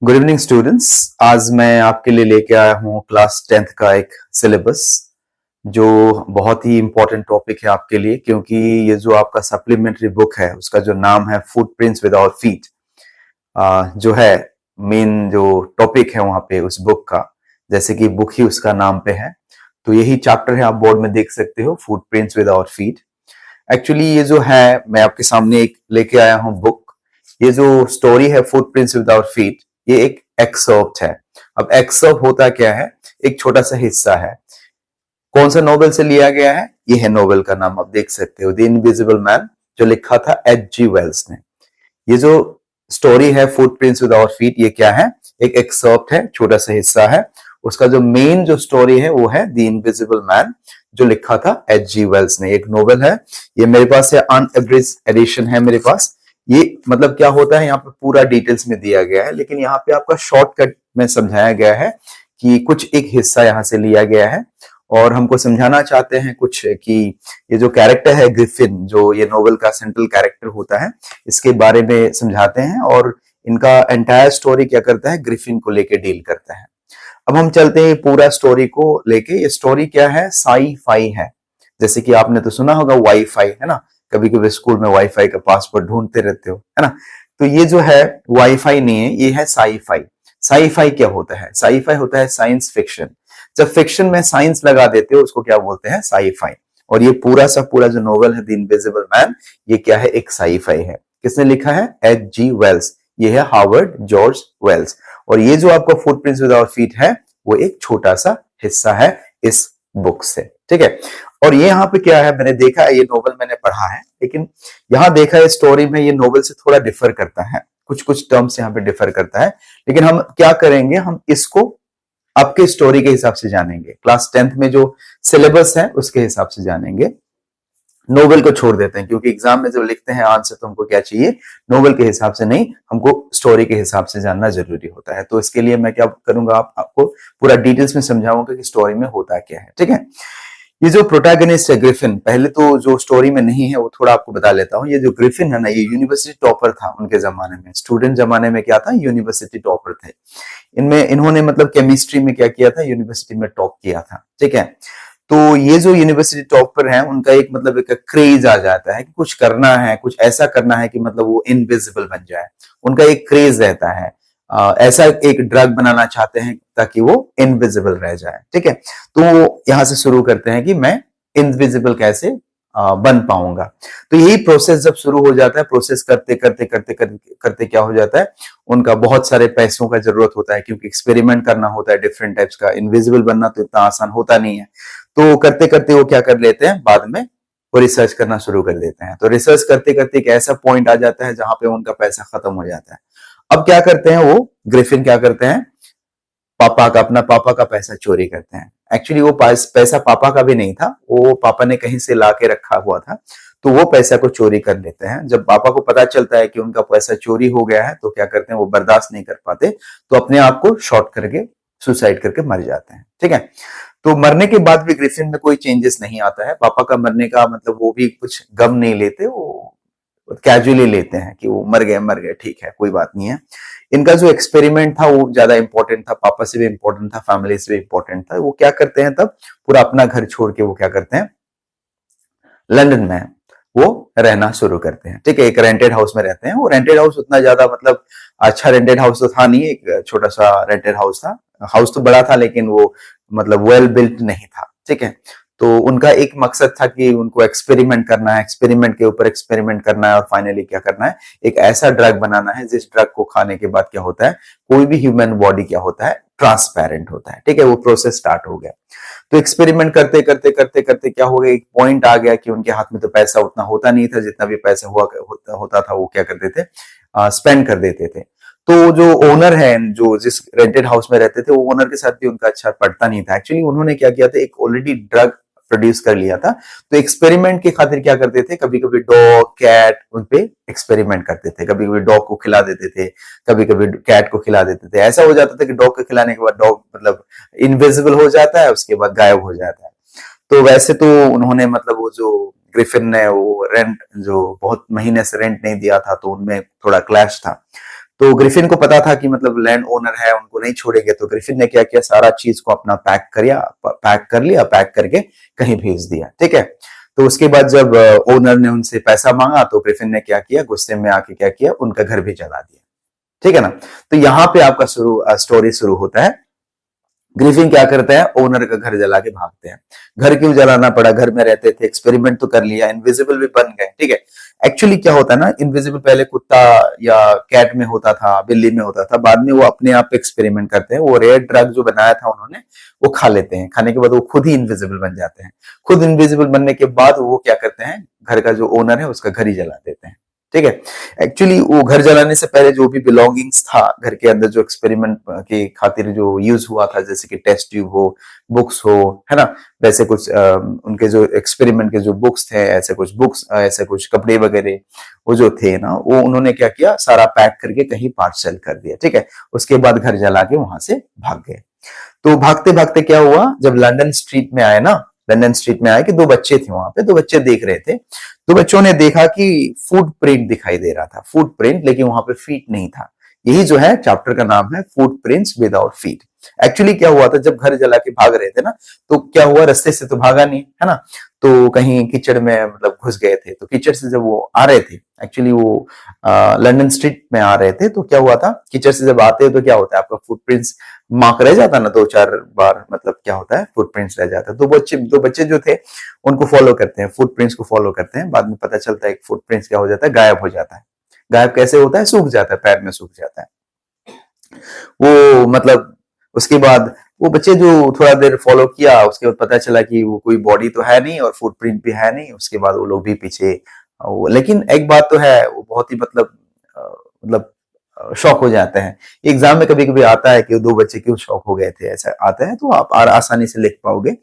Good evening students. आज मैं आपके लिए लेके आया हूँ क्लास 10th का एक सिलेबस जो बहुत ही इम्पोर्टेंट टॉपिक है आपके लिए, क्योंकि ये जो आपका सप्लीमेंट्री बुक है उसका जो नाम है फुटप्रिंट्स विद आवर फीट, जो है मेन जो टॉपिक है वहां पे उस बुक का, जैसे कि बुक ही उसका नाम पे है, तो यही चैप्टर है। आप बोर्ड में देख सकते हो, footprints with our feet. Actually ये जो है मैं आपके सामने एक लेके आया हूँ बुक। ये जो स्टोरी है फुटप्रिंट्स विद आवर फीट, ये एक एक्सर्प्ट है। अब एक्सर्प्ट होता क्या है? एक छोटा सा हिस्सा है। कौन सा नोवेल से लिया गया है? ये है नोवेल का नाम, आप देख सकते हो, द इनविजिबल मैन, जो लिखा था H.G. वेल्स ने। ये जो स्टोरी है फुटप्रिंट्स विद आवर फीट, ये क्या है? एक एक्सर्प्ट है, छोटा सा हिस्सा है। उसका जो मेन जो स्टोरी है वो है द इनविजिबल मैन, जो लिखा था H.G. वेल्स ने। एक नोवेल है, ये मेरे पास है, अनएब्रिज्ड एडिशन है मेरे पास। ये मतलब क्या होता है, यहाँ पे पूरा डिटेल्स में दिया गया है, लेकिन यहाँ पे आपका शॉर्टकट में समझाया गया है कि कुछ एक हिस्सा यहाँ से लिया गया है और हमको समझाना चाहते हैं कुछ कि ये जो कैरेक्टर है ग्रिफिन, जो ये नोवेल का सेंट्रल कैरेक्टर होता है, इसके बारे में समझाते हैं और इनका एंटायर स्टोरी क्या करता है, ग्रिफिन को लेके डील करता है। अब हम चलते हैं पूरा स्टोरी को लेके। ये स्टोरी क्या है? साई फाई है। जैसे कि आपने तो सुना होगा वाईफाई, है ना? कभी कभी स्कूल में वाईफाई का पासवर्ड ढूंढते रहते हो, है ना? तो ये जो है वाईफाई नहीं है, ये है साई फाई। साई फाई क्या होता है? साई फाई होता है साइंस फिक्शन। जब फिक्शन में साइंस लगा देते हो उसको क्या बोलते हैं? Sci fi. और ये पूरा सा पूरा जो नोवेल है द इनविजिबल मैन, ये क्या है? एक साई फाई है। किसने लिखा है? H.G. वेल्स। ये है हार्वर्ड जॉर्ज वेल्स। और ये जो आपका फुटप्रिंट्स विद आवर फीट है, वो एक छोटा सा हिस्सा है इस बुक से, ठीक है? और ये यहाँ पे क्या है, मैंने देखा है, ये नोवेल मैंने पढ़ा है, लेकिन यहाँ देखा है स्टोरी में ये नोवेल से थोड़ा डिफर करता है, कुछ कुछ टर्म्स यहाँ पे डिफर करता है। लेकिन हम क्या करेंगे, हम इसको आपके स्टोरी के हिसाब से जानेंगे, क्लास 10th में जो सिलेबस है उसके हिसाब से जानेंगे। नोवेल को छोड़ देते हैं, क्योंकि एग्जाम में जब लिखते हैं आंसर तो हमको क्या चाहिए? नोवेल के हिसाब से नहीं, हमको स्टोरी के हिसाब से जानना जरूरी होता है। तो इसके लिए मैं क्या करूंगा, आपको पूरा डिटेल्स में समझाऊंगा कि स्टोरी में होता क्या है, ठीक है? ये जो प्रोटैगनिस्ट है ग्रिफिन, पहले तो जो स्टोरी में नहीं है वो थोड़ा आपको बता लेता हूँ। ये जो ग्रिफिन है ना, ये यूनिवर्सिटी टॉपर था उनके जमाने में। स्टूडेंट जमाने में क्या था? यूनिवर्सिटी टॉपर थे। इनमें इन्होंने मतलब केमिस्ट्री में क्या किया था? यूनिवर्सिटी में टॉप किया था, ठीक है? तो ये जो यूनिवर्सिटी टॉपर है, उनका एक मतलब एक क्रेज आ जाता है कि कुछ करना है, कुछ ऐसा करना है कि मतलब वो इनविजिबल बन जाए। उनका एक क्रेज रहता है, ऐसा एक ड्रग बनाना चाहते हैं ताकि वो इनविजिबल रह जाए, ठीक है? तो वो यहां से शुरू करते हैं कि मैं इनविजिबल कैसे बन पाऊंगा। तो यही प्रोसेस जब शुरू हो जाता है, प्रोसेस करते करते करते करते करते क्या हो जाता है, उनका बहुत सारे पैसों का जरूरत होता है, क्योंकि एक्सपेरिमेंट करना होता है डिफरेंट टाइप्स का। इनविजिबल बनना तो इतना आसान होता नहीं है। तो करते करते वो क्या कर लेते हैं, बाद में वो रिसर्च करना शुरू कर देते हैं। तो रिसर्च करते करते एक ऐसा पॉइंट आ जाता है जहां पे उनका पैसा खत्म हो जाता है। अब क्या करते हैं वो ग्रिफिन, क्या करते हैं, अपना पापा का पैसा चोरी करते हैं। एक्चुअली वो पैसा पापा का भी नहीं था, वो पापा ने कहीं से ला के रखा हुआ था। तो वो पैसा को चोरी कर लेते हैं। जब पापा को पता चलता है कि उनका पैसा चोरी हो गया है, तो क्या करते हैं, वो बर्दाश्त नहीं कर पाते, तो अपने आप को शॉर्ट करके सुसाइड करके मर जाते हैं, ठीक है? तो मरने के बाद भी ग्रिफिन में कोई चेंजेस नहीं आता है। पापा का मरने का मतलब वो भी कुछ गम नहीं लेते, वो कैजुअली लेते हैं कि वो मर गए, ठीक है, कोई बात नहीं है। इनका जो एक्सपेरिमेंट था वो ज्यादा इंपॉर्टेंट था, पापा से भी इंपॉर्टेंट था, फैमिली से भी इंपॉर्टेंट था। वो क्या करते हैं तब, पूरा अपना घर छोड़ के वो क्या करते हैं, लंदन में वो रहना शुरू करते हैं, ठीक है? एक रेंटेड हाउस में रहते हैं। वो रेंटेड हाउस उतना ज्यादा मतलब अच्छा रेंटेड हाउस तो था नहीं, एक छोटा सा रेंटेड हाउस था। हाउस तो बड़ा था लेकिन वो मतलब वेल बिल्ट नहीं था, ठीक है? तो उनका एक मकसद था कि उनको एक्सपेरिमेंट करना है, एक्सपेरिमेंट के ऊपर एक्सपेरिमेंट करना है, और फाइनली क्या करना है, एक ऐसा ड्रग बनाना है जिस ड्रग को खाने के बाद क्या होता है, कोई भी ह्यूमन बॉडी क्या होता है, ट्रांसपेरेंट होता है, ठीक है? वो प्रोसेस स्टार्ट हो गया। तो एक्सपेरिमेंट करते करते करते करते क्या हो गया, एक पॉइंट आ गया कि उनके हाथ में तो पैसा उतना होता नहीं था, जितना भी पैसा होता था वो क्या करते थे, स्पेंड कर देते थे। तो जो ओनर है, जो जिस रेंटेड हाउस में रहते थे, वो ओनर के साथ भी उनका अच्छा पड़ता नहीं था। एक्चुअली उन्होंने क्या किया था, एक ऑलरेडी ड्रग प्रोड्यूस कर लिया था। तो एक्सपेरिमेंट के खातिर क्या करते थे, कभी कभी डॉग कैट उन पे एक्सपेरिमेंट करते थे। कभी कभी डॉग को खिला देते थे, कभी कभी कैट को खिला देते थे। ऐसा हो जाता था कि डॉग को खिलाने के बाद डॉग मतलब इनविजिबल हो जाता है, उसके बाद गायब हो जाता है। तो वैसे तो उन्होंने मतलब वो जो ग्रिफिन ने वो रेंट जो बहुत महीने से रेंट नहीं दिया था, तो उनमें थोड़ा क्लैश था। तो ग्रिफिन को पता था कि मतलब लैंड ओनर है, उनको नहीं छोड़ेंगे, तो ग्रिफिन ने क्या किया, सारा चीज को अपना पैक करके कहीं भेज दिया। ठीक है। तो उसके बाद जब ओनर ने उनसे पैसा मांगा तो ग्रिफिन ने क्या किया, गुस्से में आके क्या किया, उनका घर भी जला दिया। ठीक है ना। तो यहाँ पे आपका स्टोरी शुरू होता है। ग्रिफिन क्या करते हैं, ओनर का घर जला के भागते हैं। घर क्यों जलाना पड़ा, घर में रहते थे, एक्सपेरिमेंट तो कर लिया, इनविजिबल भी बन गए। ठीक है। एक्चुअली क्या होता है ना, इनविजिबल पहले कुत्ता या कैट में होता था, बिल्ली में होता था, बाद में वो अपने आप एक्सपेरिमेंट करते हैं। वो रेयर ड्रग जो बनाया था उन्होंने, वो खा लेते हैं। खाने के बाद वो खुद ही इनविजिबल बन जाते हैं। खुद इनविजिबल बनने के बाद वो क्या करते हैं, घर का जो ओनर है उसका घर ही जला देते हैं। ठीक है। एक्चुअली वो घर जलाने से पहले जो भी बिलोंगिंग्स था घर के अंदर, जो एक्सपेरिमेंट के खातिर जो यूज हुआ था, जैसे कि टेस्ट ट्यूब हो, बुक्स हो, है ना, वैसे कुछ उनके जो एक्सपेरिमेंट के जो बुक्स थे, ऐसे कुछ बुक्स, ऐसे कुछ कपड़े वगैरह, वो जो थे ना, वो उन्होंने क्या किया, सारा पैक करके कहीं पार्सल कर दिया। ठीक है। उसके बाद घर जला के वहां से भाग गए। तो भागते भागते क्या हुआ, जब लंदन स्ट्रीट में आए ना, लंदन स्ट्रीट में आए कि दो बच्चे थे वहां पे, दो बच्चे देख रहे थे। तो बच्चों ने देखा कि फुट प्रिंट दिखाई दे रहा था, फुट प्रिंट, लेकिन वहां पे फीट नहीं था। यही जो है चैप्टर का नाम है, foot prints without feet. Actually क्या हुआ था, जब घर जला के भाग रहे थे ना, तो क्या हुआ, रास्ते से तो भागा नहीं, है ना, तो कहीं कीचड़ में मतलब घुस गए थे। तो कीचड़ से जब वो आ रहे थे, एक्चुअली वो लंदन स्ट्रीट में आ रहे थे, तो क्या हुआ था, कीचड़ से जब आते हैं तो क्या होता है, आपका फुटप्रिंट्स मार्क रह जाता है ना, 2-4 बार, मतलब क्या होता है, फुटप्रिंट्स रह जाता है। तो दो बच्चे जो थे उनको फॉलो करते हैं, फुटप्रिंट्स को फॉलो करते हैं। बाद में पता चलता है कि फुटप्रिंट्स क्या हो जाता है, गायब हो जाता है। गायब कैसे होता है, सूख जाता है, पैर में सूख जाता है वो, मतलब उसके बाद वो बच्चे जो थोड़ा देर फॉलो किया, उसके बाद पता चला कि वो कोई बॉडी तो है नहीं और फुटप्रिंट भी है नहीं। उसके बाद वो लोग भी पीछे लेकिन एक बात तो है, वो बहुत ही मतलब शौक हो जाते हैं। एग्जाम में कभी कभी आता है कि दो बच्चे क्यों शौक हो गए थे, ऐसा आता है, तो आप आसानी से लिख पाओगे।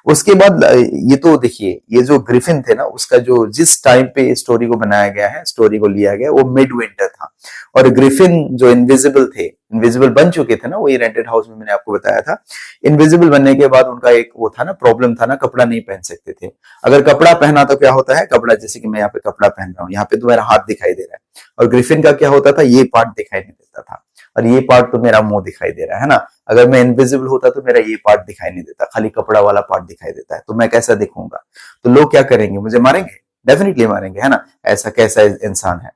उसके बाद ये तो देखिए, ये जो ग्रिफिन थे ना, उसका जो जिस टाइम पे स्टोरी को बनाया गया है, स्टोरी को लिया गया, वो मिड विंटर था। और ग्रिफिन जो इनविजिबल थे, इनविजिबल बन चुके थे ना, वही रेंटेड हाउस में मैंने आपको बताया था। इनविजिबल बनने के बाद उनका एक वो था ना, प्रॉब्लम था ना, कपड़ा नहीं पहन सकते थे। अगर कपड़ा पहना तो क्या होता है, कपड़ा जैसे कि मैं यहाँ पे कपड़ा पहन रहा हूँ, यहाँ पे तो मेरा हाथ दिखाई दे रहा है, और ग्रिफिन का क्या होता था, ये पार्ट दिखाई नहीं देता था, और ये पार्ट तो मेरा मुंह दिखाई दे रहा है ना। अगर मैं इनविजिबल होता तो मेरा ये पार्ट दिखाई नहीं देता, खाली कपड़ा वाला पार्ट दिखाई देता है, तो मैं कैसा दिखूंगा। तो लोग क्या करेंगे, मुझे मारेंगे, डेफिनेटली मारेंगे, है ना। ऐसा कैसा इंसान है।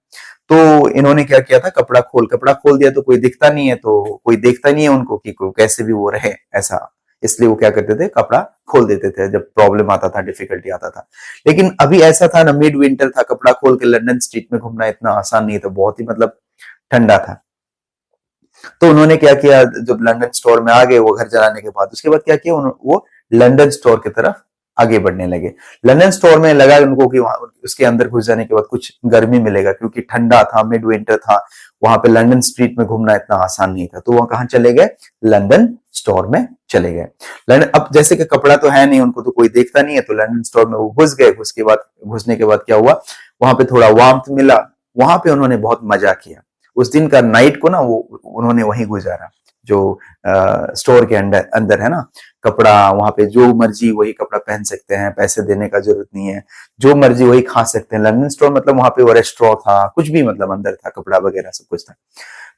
तो इन्होंने क्या किया था, कपड़ा खोल दिया, तो कोई दिखता नहीं है, तो कोई देखता नहीं है उनको कि कैसे भी वो रहे ऐसा। इसलिए वो क्या करते थे, कपड़ा खोल देते थे जब प्रॉब्लम आता था, डिफिकल्टी आता था। लेकिन अभी ऐसा था ना, मिड विंटर था, कपड़ा खोल के लंदन स्ट्रीट में घूमना इतना आसान नहीं था, बहुत ही मतलब ठंडा था। तो उन्होंने क्या किया, जब लंदन स्टोर में आ गए वो घर जलाने के बाद, उसके बाद क्या किया, वो लंदन स्टोर की तरफ आगे बढ़ने लगे। लंदन स्टोर में लगा उनको कि वहां उसके अंदर घुस जाने के बाद कुछ गर्मी मिलेगा, क्योंकि ठंडा था, मिड विंटर था, वहां पे लंदन स्ट्रीट में घूमना इतना आसान नहीं था। तो वहां कहां चले गए, लंदन स्टोर में चले गए। लंदन, अब जैसे कि कपड़ा तो है नहीं, उनको तो कोई देखता नहीं है, तो लंदन स्टोर में वो घुस गए। घुसने के बाद क्या हुआ, वहां पे थोड़ा वार्मथ मिला, वहां पे उन्होंने बहुत मजा किया। उस दिन का नाइट को ना वो उन्होंने वहीं गुजारा, जो स्टोर के अंदर अंदर है ना। कपड़ा वहां पे जो मर्जी वही कपड़ा पहन सकते हैं, पैसे देने का जरूरत नहीं है, जो मर्जी वही खा सकते हैं। लंदन स्टोर मतलब वहां पे वो रेस्टोरेंट था, कुछ भी मतलब अंदर था, कपड़ा वगैरह सब कुछ था।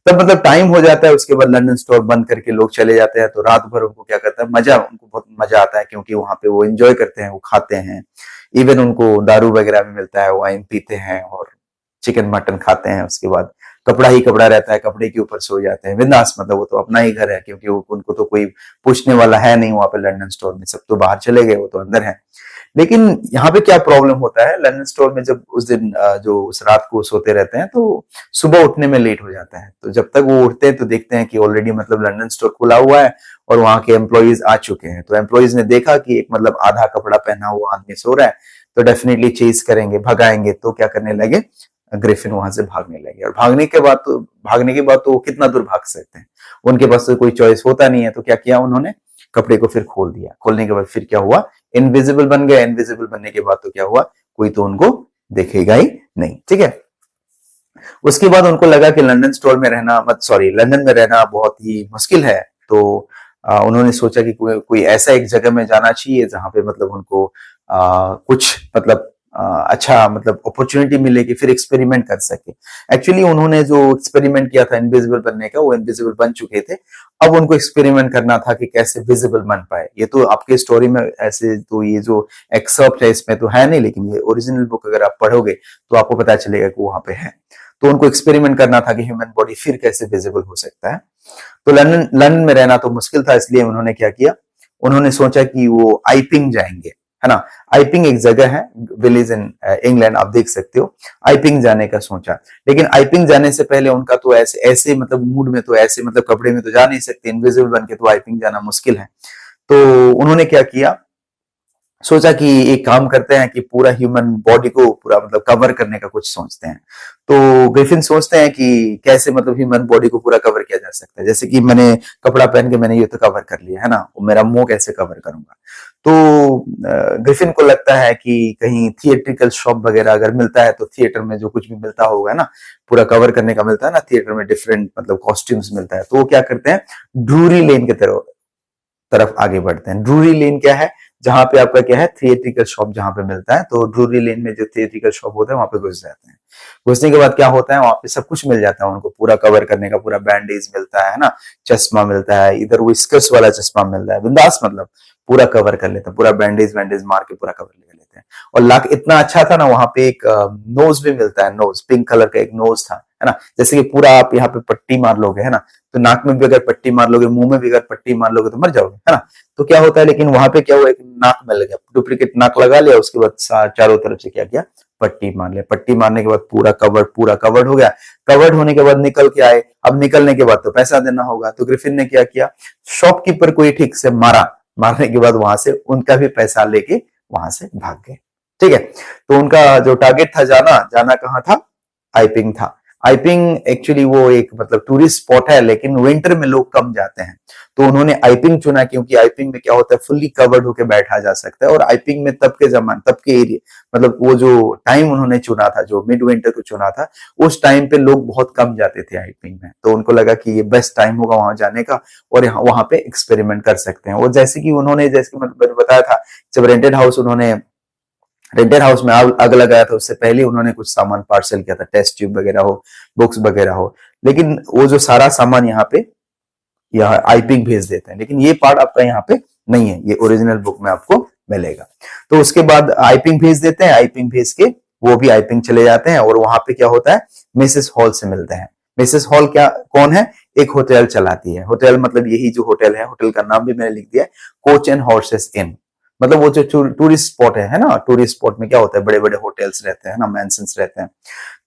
तब मतलब टाइम हो जाता है, उसके बाद लंदन स्टोर बंद करके लोग चले जाते हैं। तो रात भर उनको क्या करता है, उनको बहुत मजा आता है, क्योंकि वहां पे वो एंजॉय करते हैं, वो खाते हैं, इवन उनको दारू वगैरह भी मिलता है, वाइन पीते हैं और चिकन मटन खाते हैं। उसके बाद कपड़ा ही कपड़ा रहता है, कपड़े के ऊपर सो जाते हैं बिंदास, मतलब वो तो अपना ही घर है, क्योंकि उनको तो कोई पूछने वाला है नहीं वहां पे लंदन स्टोर में, सब तो बाहर चले गए, वो तो अंदर है। लेकिन यहाँ पे क्या प्रॉब्लम होता है, लंदन स्टोर में जब उस दिन जो उस रात को सोते रहते हैं, तो सुबह उठने में लेट हो जाता है। तो जब तक वो उठते हैं तो देखते हैं कि ऑलरेडी मतलब लंदन स्टोर खुला हुआ है और वहां के एम्प्लॉइज आ चुके हैं। तो एम्प्लॉइज ने देखा कि एक मतलब आधा कपड़ा पहना हुआ आदमी सो रहा है, तो डेफिनेटली चेज करेंगे, भगाएंगे। तो क्या करने लगे, ग्रिफिन वहां से भागने लगे। और भागने के बाद तो वो कितना दूर भाग सकते हैं, उनके पास तो कोई चॉइस होता नहीं है। तो क्या किया उन्होंने, कपड़े को फिर खोल दिया। खोलने के बाद फिर क्या हुआ, इनविजिबल बन गए। इनविजिबल बनने के बाद तो क्या हुआ, कोई तो उनको देखेगा ही नहीं। ठीक है। उसके बाद उनको लगा कि लंदन में रहना बहुत ही मुश्किल है। तो उन्होंने सोचा कि कोई ऐसा एक जगह में जाना चाहिए जहां पे मतलब उनको कुछ मतलब अच्छा मतलब अपॉर्चुनिटी मिले कि फिर एक्सपेरिमेंट कर सके। एक्चुअली उन्होंने जो एक्सपेरिमेंट किया था इनविजिबल बनने का, वो इनविजिबल बन चुके थे। अब उनको एक्सपेरिमेंट करना था कि कैसे विजिबल बन पाए। ये तो आपके स्टोरी में ऐसे तो ये जो एक्सर्प्ट है इसमें तो है नहीं, लेकिन ये ओरिजिनल बुक अगर आप पढ़ोगे तो आपको पता चलेगा कि वहां पे है। तो उनको एक्सपेरिमेंट करना था कि ह्यूमन बॉडी फिर कैसे विजिबल हो सकता है। तो लंदन लंदन में रहना तो मुश्किल था, इसलिए उन्होंने क्या किया, उन्होंने सोचा कि वो आइपिंग जाएंगे, है ना। आइपिंग एक जगह है, विलेज इन इंग्लैंड, आप देख सकते हो। आइपिंग जाने का सोचा, लेकिन आइपिंग जाने से पहले उनका तो ऐसे ऐसे मतलब मूड में तो ऐसे मतलब कपड़े में तो जा नहीं सकते, इनविजिबल बन के तो आइपिंग जाना मुश्किल है। तो उन्होंने क्या किया, सोचा कि एक काम करते हैं कि पूरा ह्यूमन बॉडी को पूरा मतलब कवर करने का कुछ सोचते हैं। तो ग्रिफिन सोचते हैं कि कैसे मतलब ह्यूमन बॉडी को पूरा कवर किया जा सकता है, जैसे कि मैंने कपड़ा पहन के मैंने ये तो कवर कर लिया है ना, मेरा मुंह कैसे कवर करूंगा। तो ग्रिफिन को लगता है कि कहीं थिएट्रिकल शॉप वगैरह अगर मिलता है तो थिएटर में जो कुछ भी मिलता होगा ना, पूरा कवर करने का मिलता है ना थिएटर में, डिफरेंट मतलब कॉस्ट्यूम्स मिलता है, तो वो क्या करते हैं, ड्रूरी लेन की तरफ तरफ आगे बढ़ते हैं। ड्रूरी लेन क्या है, जहां पे आपका क्या है, थिएट्रिकल शॉप जहां पे मिलता है, तो ड्रूरी लेन में जो थिएट्रिकल शॉप होता है वहां पे घुस जाते हैं। घुसने के बाद क्या होता है, वहां पे सब कुछ मिल जाता है उनको, पूरा कवर करने का पूरा बैंडेज मिलता है ना, चश्मा मिलता है, इधर विस्कर्स वाला चश्मा मिलता है, बिंदास मतलब पूरा कवर कर लेते हैं, पूरा बैंडेज वैंडेज मार के पूरा कवर कर लेते हैं। और लाख इतना अच्छा था ना, वहां पे एक नोज भी मिलता है, नोज पिंक कलर का एक नोज था, है ना। जैसे कि पूरा आप यहाँ पे पट्टी मार लोगे, है ना, तो नाक में भी अगर पट्टी मार लोगे, मुंह में भी अगर पट्टी मार लोगे तो मर जाओगे, है ना। तो क्या होता है, लेकिन वहां पे क्या हुआ, एक नाक में लग गया, डुप्लीकेट नाक लगा लिया, उसके बाद चारों तरफ से क्या किया, पट्टी मार लिया। पट्टी मारने के बाद पूरा कवर्ड हो गया। कवर्ड होने के बाद निकल के आए, अब निकलने के बाद तो पैसा देना होगा, तो ग्रिफिन ने क्या किया, शॉपकीपर को ही ठीक से मारा, मारने के बाद वहां से उनका भी पैसा लेके वहां से भाग गए। ठीक है, तो उनका जो टारगेट था, जाना जाना कहाँ था, आइपिंग था। आइपिंग एक्चुअली वो एक मतलब टूरिस्ट स्पॉट है, लेकिन विंटर में लोग कम जाते हैं, तो उन्होंने आइपिंग चुना, क्योंकि आइपिंग में क्या होता है, फुल्ली कवर्ड होकर बैठा जा सकता है। और आइपिंग में तब के एरिया मतलब वो जो टाइम उन्होंने चुना था, जो मिड विंटर को चुना था, उस टाइम पे लोग बहुत कम जाते थे आइपिंग में, तो उनको लगा कि ये बेस्ट टाइम होगा वहां जाने का, और वहां पे एक्सपेरिमेंट कर सकते हैं। और जैसे कि उन्होंने, जैसे कि मैंने बताया था, जब रेंटेड हाउस में आग लगाया था, उससे पहले उन्होंने कुछ सामान पार्सल किया था, टेस्ट ट्यूब वगैरह हो, बुक्स वगैरह हो, लेकिन वो जो सारा सामान यहाँ आईपिंग भेज देते हैं, लेकिन ये पार्ट आपका यहाँ पे नहीं है, ये ओरिजिनल बुक में आपको मिलेगा। तो उसके बाद आईपिंग भेज देते हैं, आईपिंग भेज के वो भी आईपिंग चले जाते हैं, और वहां पे क्या होता है, मिसेस हॉल से मिलते हैं। मिसेस हॉल क्या कौन है, एक होटल चलाती है। होटल मतलब यही जो होटल है, होटल का नाम भी मैंने लिख दिया है, कोच एंड हॉर्सेस इन। मतलब वो जो टूरिस्ट स्पॉट है ना, टूरिस्ट स्पॉट में क्या होता है, बड़े बड़े होटल्स रहते हैं ना, मैंशंस रहते हैं,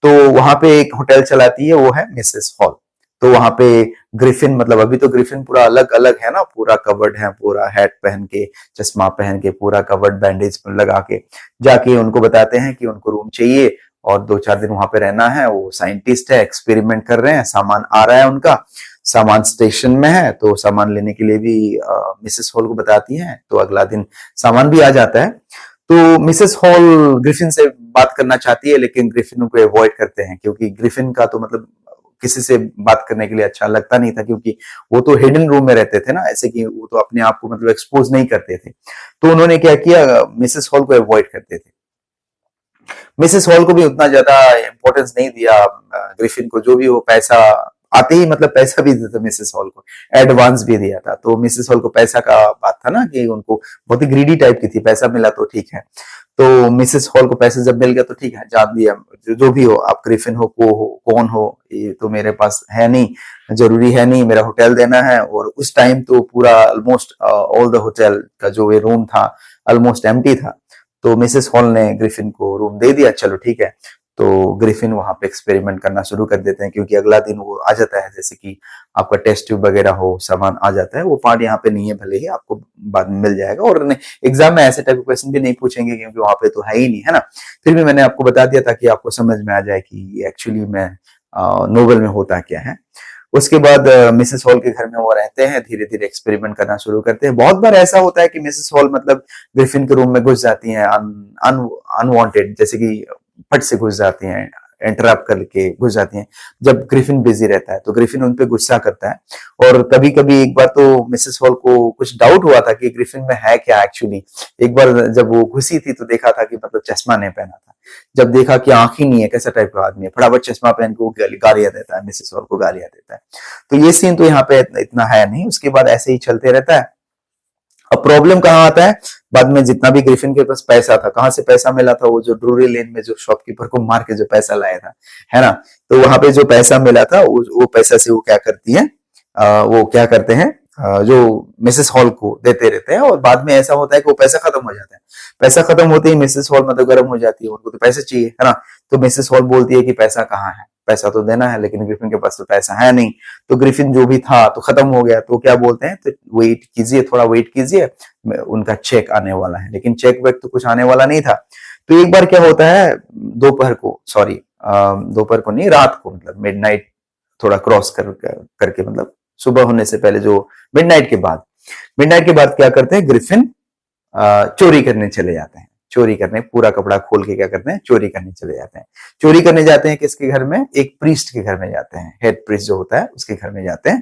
तो वहां पे एक होटल चलाती है, वो है मिसेस हॉल। तो वहां पे ग्रिफिन, मतलब अभी तो ग्रिफिन पूरा अलग अलग है ना, पूरा कवर्ड है, पूरा हैट पहन के, चश्मा पहन के, पूरा कवर्ड बैंडेज लगा के जाके उनको बताते हैं कि उनको रूम चाहिए और 2-4 दिन वहां पे रहना है। वो साइंटिस्ट है, एक्सपेरिमेंट कर रहे हैं, सामान आ रहा है उनका, सामान स्टेशन में है, तो सामान लेने के लिए भी मिसेस हॉल को बताती हैं, तो अगला दिन सामान भी आ जाता है। तो मिसेस हॉल ग्रिफिन से बात करना चाहती है, लेकिन ग्रिफिन उनको अवॉइड करते हैं, क्योंकि ग्रिफिन का तो मतलब किसी से बात करने के लिए अच्छा लगता नहीं था, क्योंकि वो तो हिडन रूम में रहते थे ना, ऐसे कि वो तो अपने आप को मतलब एक्सपोज नहीं करते थे। तो उन्होंने क्या किया, मिसेस हॉल को अवॉइड करते थे। मिसेस हॉल को भी उतना ज्यादा इंपॉर्टेंस नहीं दिया ग्रिफिन को, जो भी हो पैसा आते ही मतलब पैसा भी देता मिसेस हॉल को, एडवांस भी दिया था। तो मिसेस हॉल को पैसा का बात था ना, कि उनको बहुत ही ग्रीडी टाइप की थी, पैसा मिला तो ठीक है। तो मिसेस हॉल को पैसे जब मिल गया तो ठीक है, जान दिया, जो भी हो, आप ग्रिफिन हो, कौन हो, ये तो मेरे पास है नहीं, जरूरी है नहीं, मेरा होटल देना है। और उस टाइम तो पूरा ऑलमोस्ट ऑल द होटल का जो ये रूम था ऑलमोस्ट एम्प्टी था। तो मिसेस हॉल ने ग्रिफिन को रूम दे दिया, चलो ठीक है। तो ग्रिफिन वहां पे एक्सपेरिमेंट करना शुरू कर देते हैं, क्योंकि अगला दिन वो आ जाता है, जैसे कि आपका टेस्ट ट्यूब वगैरह हो, सामान आ जाता है। वो पार्ट यहाँ पे नहीं है, भले ही आपको बाद में मिल जाएगा, और एग्जाम में ऐसे टाइप के क्वेश्चन भी नहीं पूछेंगे, क्योंकि वहां पे तो है ही नहीं, है ना। फिर भी मैंने आपको बता दिया ताकि आपको समझ में आ जाए कि एक्चुअली में नोवेल में होता क्या है। उसके बाद मिसेस हॉल के घर में वो रहते हैं, धीरे धीरे एक्सपेरिमेंट करना शुरू करते हैं। बहुत बार ऐसा होता है कि मिसेस हॉल मतलब ग्रिफिन के रूम में घुस जाती हैं अनवांटेड, जैसे कि फट से घुस जाती हैं, इंटरप्ट करके घुस जाती हैं जब ग्रिफिन बिजी रहता है। तो ग्रिफिन उन पे गुस्सा करता है और कभी कभी एक बार तो मिसेस हॉल को कुछ डाउट हुआ था कि ग्रिफिन में है क्या एक्चुअली। एक बार जब वो घुसी थी तो देखा था कि मतलब चश्मा नहीं पहना था। जब देखा कि आंख ही नहीं है, कैसा टाइप का आदमी है, फटाफट चश्मा पहन के वो गालियां देता है, मिसेस हॉल को गालियां देता है। तो ये सीन तो यहाँ पे इतना है नहीं, उसके बाद ऐसे ही चलते रहता है। अब प्रॉब्लम कहाँ आता है, बाद में जितना भी ग्रिफिन के पास पैसा था, कहाँ से पैसा मिला था, वो जो ड्रूरी लेन में जो शॉपकीपर को मार के जो पैसा लाया था, है ना। तो वहां पे जो पैसा मिला था वो पैसा से वो क्या करती है, वो क्या करते हैं, जो मिसेस हॉल को देते रहते हैं। और बाद में ऐसा होता है कि वो पैसा खत्म हो जाता है। पैसा खत्म होते ही मिसेस हॉल मतलब गर्म हो जाती है, उनको तो पैसे चाहिए, है ना। तो मिसेस हॉल बोलती है कि पैसा कहाँ है, पैसा तो देना है, लेकिन ग्रिफिन के पास तो पैसा है नहीं। तो ग्रिफिन जो भी था तो खत्म हो गया। तो क्या बोलते हैं, तो वेट कीजिए, थोड़ा वेट कीजिए, उनका चेक आने वाला है। लेकिन चेक वेक तो कुछ आने वाला नहीं था। तो एक बार क्या होता है, दोपहर को, सॉरी दोपहर को नहीं, रात को, मतलब मिडनाइट थोड़ा क्रॉस करके, मतलब सुबह होने से पहले, जो मिडनाइट के बाद क्या करते हैं, ग्रिफिन चोरी करने चले जाते हैं। चोरी करने, पूरा कपड़ा खोल के क्या करते हैं, चोरी करने चले जाते हैं। चोरी करने जाते हैं किसके घर में, एक प्रीस्ट के घर में जाते हैं, हेड प्रीस्ट जो होता है उसके घर में जाते हैं।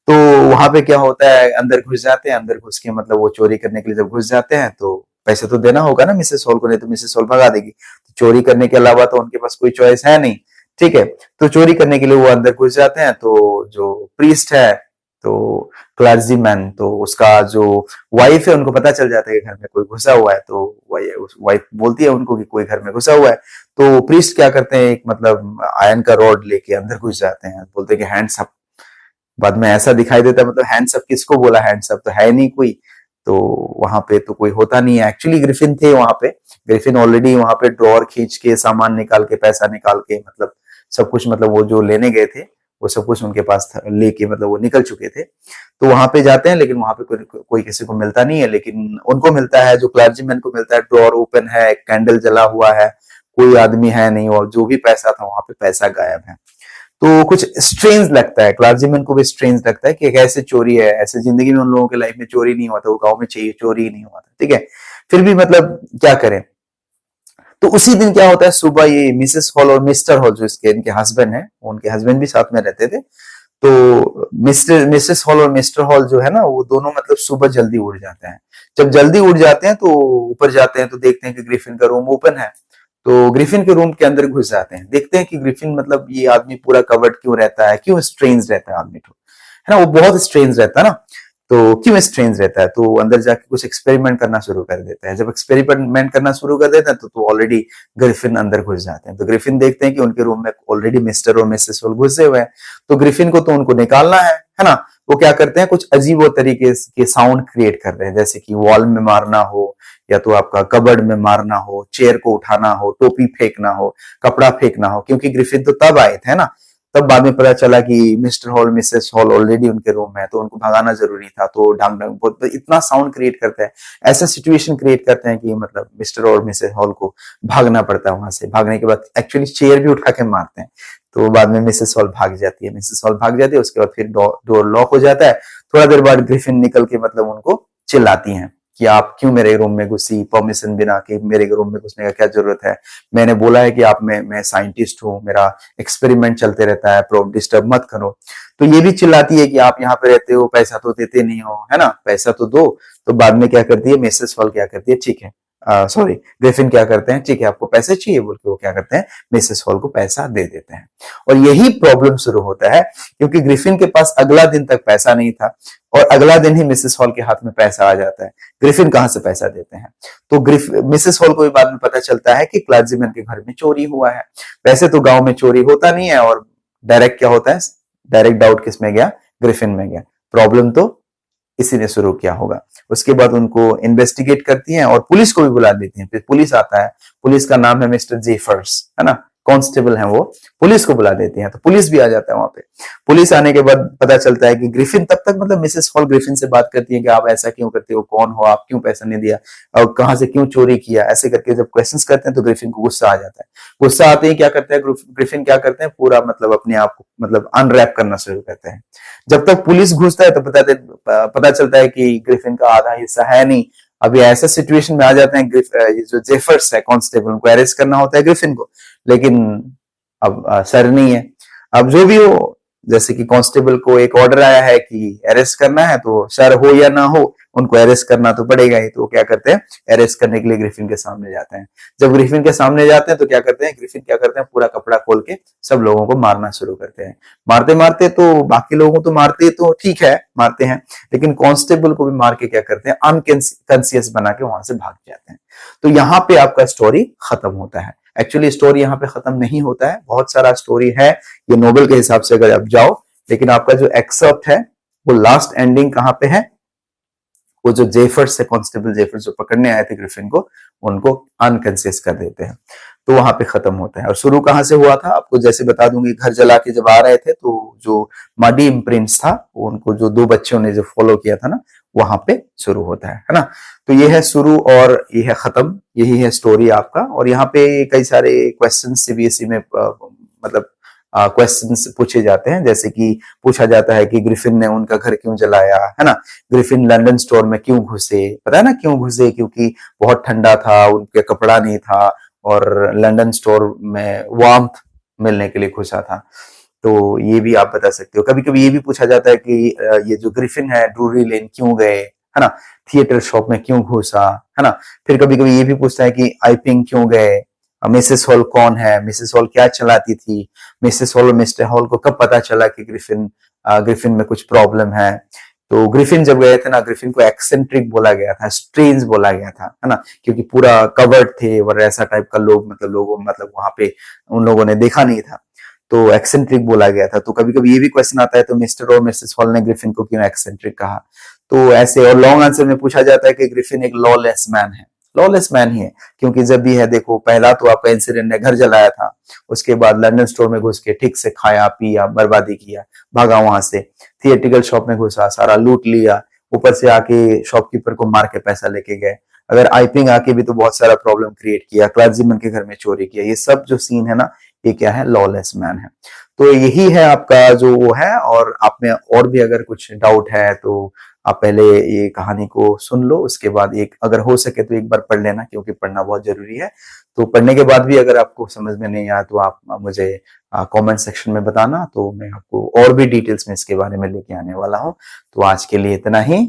तो वहां पे क्या होता है, अंदर घुस जाते हैं। अंदर घुस के मतलब वो चोरी करने के लिए जब घुस जाते हैं तो पैसे तो देना होगा ना मिसेस हॉल को, नहीं तो मिसेस हॉल भगा देगी। तो चोरी करने के अलावा तो उनके पास कोई चॉइस है नहीं, ठीक है। तो चोरी करने के लिए वो अंदर घुस जाते हैं। तो जो प्रीस्ट है, तो क्लर्जी मैन, तो उसका जो वाइफ है, उनको पता चल जाता है कि घर में कोई घुसा हुआ है। तो वाइफ बोलती है उनको कि कोई घर में घुसा हुआ है। तो प्रीस्ट क्या करते हैं, एक मतलब आयरन का रॉड लेके अंदर घुस जाते हैं, बोलते हैं कि हैंड्स अप। बाद में ऐसा दिखाई देता है, मतलब हैंड्स अप किसको बोला, हैंड्स अप तो है नहीं कोई। तो वहां पे तो कोई होता नहीं है, एक्चुअली ग्रिफिन थे वहां पे। ग्रिफिन ऑलरेडी वहां पे ड्रॉर खींच के, सामान निकाल के, पैसा निकाल के, मतलब सब कुछ, मतलब वो जो लेने गए थे वो सब कुछ उनके पास लेके, मतलब वो निकल चुके थे। तो वहां पे जाते हैं, लेकिन वहां पे कोई किसी को मिलता नहीं है। लेकिन उनको मिलता है, जो क्लर्जीमैन को मिलता है, ड्रॉर ओपन है, कैंडल जला हुआ है, कोई आदमी है नहीं, और जो भी पैसा था वहां पे पैसा गायब है। तो कुछ स्ट्रेंज लगता है, क्लर्जीमैन को भी स्ट्रेंज लगता है कि कैसे चोरी है, ऐसे जिंदगी में उन लोगों के लाइफ में चोरी नहीं हुआ था, वो गांव में चाहिए चोरी ही नहीं हुआ था, ठीक है। फिर भी मतलब क्या करें। तो उसी दिन क्या होता है, सुबह ये मिसेस हॉल और मिस्टर हॉल, जो इसके इनके हस्बैंड है, उनके हस्बैंड भी साथ में रहते थे। तो मिसेस हॉल और मिस्टर हॉल जो है ना, वो दोनों मतलब सुबह जल्दी उठ जाते हैं। जब जल्दी उठ जाते हैं तो ऊपर जाते हैं तो देखते हैं कि ग्रिफिन का रूम ओपन है। तो ग्रिफिन के रूम के अंदर घुस जाते हैं, देखते हैं कि ग्रिफिन, मतलब ये आदमी पूरा कवर्ड क्यों रहता है, क्यों स्ट्रेंज रहता है आदमी, तो है ना, वो बहुत स्ट्रेंज रहता है ना। तो क्यों स्ट्रेंज रहता है, तो अंदर जाके कुछ एक्सपेरिमेंट करना शुरू कर देता है। जब एक्सपेरिमेंट करना शुरू कर देता है तो ऑलरेडी ग्रिफिन अंदर घुस जाते हैं। तो ग्रिफिन देखते हैं कि उनके रूम में ऑलरेडी मिस्टर और मिसेस हॉल घुसे हुए हैं। तो ग्रिफिन को तो उनको निकालना है ना। वो क्या करते हैं, कुछ अजीब तरीके के साउंड क्रिएट कर रहे हैं, जैसे कि वॉल में मारना हो, या तो आपका कबर्ड में मारना हो, चेयर को उठाना हो, टोपी फेंकना हो, कपड़ा फेंकना हो। क्योंकि ग्रिफिन तो तब आए थे ना, तब बाद में पता चला कि mister hall Mrs hall already उनके रूम में है, तो उनको भगाना जरूरी था। तो ढंग ढंग तो इतना साउंड क्रिएट करते हैं, ऐसा सिचुएशन क्रिएट करते हैं कि मतलब मिस्टर और मिसेस हॉल को भागना पड़ता है वहां से। भागने के बाद एक्चुअली चेयर भी उठा के मारते हैं। तो बाद में मिसेस हॉल भाग जाती है, उसके बाद फिर डोर लॉक हो जाता है। थोड़ा देर बाद ग्रिफिन निकल के मतलब उनको चिल्लाती हैं कि आप क्यों मेरे रूम में घुसी, परमिशन बिना कि मेरे रूम में घुसने का क्या जरूरत है। मैंने बोला है कि आप मैं साइंटिस्ट हूँ, मेरा एक्सपेरिमेंट चलते रहता है, डिस्टर्ब मत करो। तो ये भी चिल्लाती है कि आप यहाँ पे रहते हो, पैसा तो देते नहीं हो, है ना, पैसा तो दो। तो बाद में क्या करती है मिसेस हॉल, क्या करती है, ठीक है, सॉरी ग्रिफिन क्या करते हैं, ठीक है आपको पैसे चाहिए बोल के वो क्या करते हैं, मिसेस हॉल को पैसा दे देते हैं। और यही प्रॉब्लम शुरू होता है, क्योंकि ग्रिफिन के पास अगला दिन तक पैसा नहीं था, और अगला दिन ही मिसेस हॉल के हाथ में पैसा आ जाता है। ग्रिफिन कहां से पैसा देते हैं। तो मिसेस हॉल को भी बाद में पता चलता है कि क्लर्जीमैन के घर में चोरी हुआ है। वैसे तो गांव में चोरी होता नहीं है, और डायरेक्ट क्या होता है, डायरेक्ट डाउट किस में गया, ग्रिफिन में गया। प्रॉब्लम तो इसी ने शुरू किया होगा। उसके बाद उनको इन्वेस्टिगेट करती हैं और पुलिस को भी बुला देती हैं। फिर पुलिस आता है, पुलिस का नाम है मिस्टर जेफर्स, है ना, कांस्टेबल है वो। पुलिस को बुला देती हैं, तो पुलिस भी आ जाता है वहां पे। पुलिस आने के बाद पता चलता है कि ग्रिफिन, तब तक मतलब मिसेस हॉल ग्रिफिन से बात करती है कि आप ऐसा क्यों करते हो, कौन हो आप, क्यों पैसा नहीं दिया, और कहां से क्यों चोरी किया, ऐसे करके जब क्वेश्चंस करते हैं तो ग्रिफिन को गुस्सा आ जाता है। गुस्सा आते ही क्या करते हैं ग्रिफिन, क्या करते हैं, पूरा मतलब अपने आप को मतलब अनरैप करना शुरू करते हैं। जब तक पुलिस घुसता है तो पता चलता है कि ग्रिफिन का आधा हिस्सा है नहीं। अभी ऐसा सिचुएशन में आ जाते हैं, जो जेफर्स है कांस्टेबल, उनको अरेस्ट करना होता है ग्रिफिन को। लेकिन अब सर नहीं है। अब जो भी हो, जैसे कि कांस्टेबल को एक ऑर्डर आया है कि अरेस्ट करना है, तो सर हो या ना हो उनको अरेस्ट करना तो पड़ेगा ही। तो वो क्या करते हैं, अरेस्ट करने के लिए ग्रिफिन के सामने जाते हैं। जब ग्रिफिन के सामने जाते हैं तो क्या करते हैं, ग्रिफिन क्या करते हैं, पूरा कपड़ा खोल के सब लोगों को मारना शुरू करते हैं। मारते मारते तो बाकी लोगों को तो मारते तो ठीक है, मारते हैं, लेकिन कांस्टेबल को भी मार के क्या करते हैं, अनकॉन्सियस बना के वहां से भाग जाते हैं। तो यहाँ पे आपका स्टोरी खत्म होता है। एक्चुअली स्टोरी यहाँ पे खत्म नहीं होता है, बहुत सारा स्टोरी है ये नोवेल के हिसाब से अगर आप जाओ, लेकिन आपका जो एक्सेप्ट है वो लास्ट एंडिंग कहाँ पे है, वो जो जेफर्स से, कांस्टेबल जेफर्स जो पकड़ने आए थे ग्रिफिन को, उनको अनकॉन्सियस कर देते हैं। तो वहां पे खत्म होता है। और शुरू कहां से हुआ था आपको जैसे बता दूंगी, घर जला के जब आ रहे थे तो जो मडी इम्प्रिंट्स था, उनको जो दो बच्चों ने जो फॉलो किया था ना, वहां पे शुरू होता है ना। तो ये है शुरू और ये है खत्म, यही है स्टोरी आपका। और यहाँ पे कई सारे क्वेश्चन सीबीएसई में मतलब क्वेश्चंस पूछे जाते हैं, जैसे कि पूछा जाता है कि ग्रिफिन ने उनका घर क्यों जलाया, है ना। ग्रिफिन लंदन स्टोर में क्यों घुसे, पता है ना क्यों घुसे, क्योंकि बहुत ठंडा था, उनके कपड़ा नहीं था और लंदन स्टोर में वार्मथ मिलने के लिए घुसा था। तो ये भी आप बता सकते हो। कभी कभी ये भी पूछा जाता है कि ये जो ग्रिफिन है ड्रूरी लेन क्यों गए, है ना, थिएटर शॉप में क्यों घुसा, है ना। फिर कभी कभी ये भी पूछता है कि आईपिंग क्यों गए, मिसेस हॉल कौन है, मिसेस हॉल क्या चलाती थी, मिसेस हॉल और मिस्टर हॉल को कब पता चला कि ग्रिफिन में कुछ प्रॉब्लम है। तो ग्रिफिन जब गए थे ना, ग्रिफिन को एक्सेंट्रिक बोला गया था, स्ट्रेंज बोला गया था, है ना, क्योंकि पूरा कवर्ड थे और ऐसा टाइप का लोगों मतलब वहां पे उन लोगों ने देखा नहीं था, तो एक्सेंट्रिक बोला गया था। तो कभी कभी ये भी क्वेश्चन आता है, तो मिस्टर और मिसेस हॉल ने ग्रिफिन को क्यों एक्सेंट्रिक कहा। तो ऐसे, और लॉन्ग आंसर में पूछा जाता है कि ग्रिफिन एक लॉलेस मैन है। लॉलेस मैन ही है, क्योंकि जब भी है देखो, पहला तो आपका इंसिडेंट ने घर जलाया था, उसके बाद लंदन स्टोर में घुस के ठीक से खाया पिया, बर्बादी किया, भागा वहां से, थिएटिकल शॉप में घुसा, सारा लूट लिया, ऊपर से आके शॉपकीपर को मार के पैसा लेके गए। अगर आईपिंग आके भी तो बहुत सारा प्रॉब्लम क्रिएट किया, क्लर्जीमैन के घर में चोरी किया। ये सब जो सीन है ना, ये क्या है, लॉलेस मैन है। तो यही है आपका जो वो है। और आप में और भी अगर कुछ डाउट है तो आप पहले ये कहानी को सुन लो, उसके बाद एक अगर हो सके तो एक बार पढ़ लेना, क्योंकि पढ़ना बहुत जरूरी है। तो पढ़ने के बाद भी अगर आपको समझ में नहीं आया तो आप मुझे कमेंट सेक्शन में बताना, तो मैं आपको और भी डिटेल्स में इसके बारे में लेके आने वाला हूँ। तो आज के लिए इतना ही।